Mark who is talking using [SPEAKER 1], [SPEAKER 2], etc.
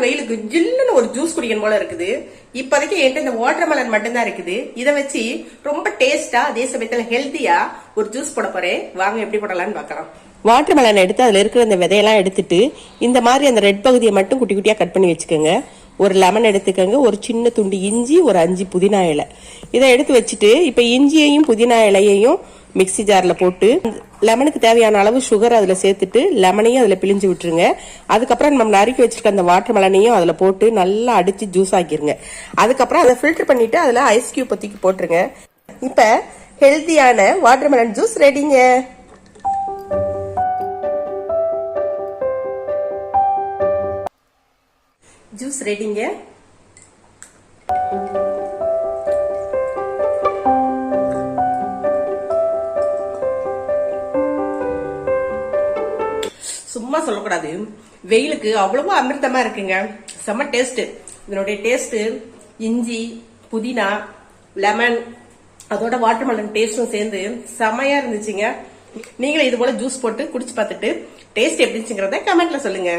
[SPEAKER 1] வெயிலுக்கு ஜில்லுன்னு ஒரு ஜூஸ் குடிக்கணும் போல இருக்குது. இப்போதைக்கு என்கிட்ட இந்த வாட்டர்மெலன் மட்டும்தான் இருக்குது. இதை வச்சு ரொம்ப டேஸ்டா அதே சமயத்துல ஹெல்த்தியா ஒரு ஜூஸ் போட போறேன். வாங்க எப்படி போடலாம்னு பாக்கலாம். வாட்டர்மெலன் எடுத்து அதுல இருக்கிற இந்த விதையெல்லாம் எடுத்துட்டு இந்த மாதிரி அந்த ரெட் பகுதியை மட்டும் குட்டி குட்டியா கட் பண்ணி வச்சுக்கோங்க. ஒரு லெமன் எடுத்துக்கோங்க, ஒரு சின்ன துண்டு இஞ்சி, ஒரு 5 புதினா இலை இதை எடுத்து வச்சுட்டு இப்ப இஞ்சியையும் புதினா இலையையும் மிக்சி ஜார்ல போட்டு லெமனுக்கு தேவையான அளவு சுகர் அதுல சேர்த்துட்டு லெமனையும் அதுல பிழிஞ்சு விட்டுருங்க. அதுக்கப்புறம் நம்ம நறுக்கி வச்சிருக்க அந்த வாட்டர் மெலனையும் அதுல போட்டு நல்லா அடிச்சு ஜூஸ் ஆக்கிருங்க. அதுக்கப்புறம் அதை ஃபில்டர் பண்ணிட்டு அதுல ஐஸ் கியூப் தூக்கி போட்டுருங்க. இப்ப ஹெல்த்தியான வாட்டர் மெலன் ஜூஸ் ரெடிங்க. ஜூஸ் ரெடிங்க. சும்மா சொல்லக்கூடாது, வெயிலுக்கு அவ்வளவு அமிர்தமா இருக்குங்க. செம்ம டேஸ்ட். இதனுடைய டேஸ்ட் இஞ்சி, புதினா, லெமன் அதோட வாட்டர்மெலன் டேஸ்டும் சேர்ந்து செமையா இருந்துச்சுங்க. நீங்களும் இது போல ஜூஸ் போட்டு குடிச்சு பார்த்துட்டு டேஸ்ட் எப்படி இருந்துச்சுங்கிறத கமெண்ட்ல சொல்லுங்க.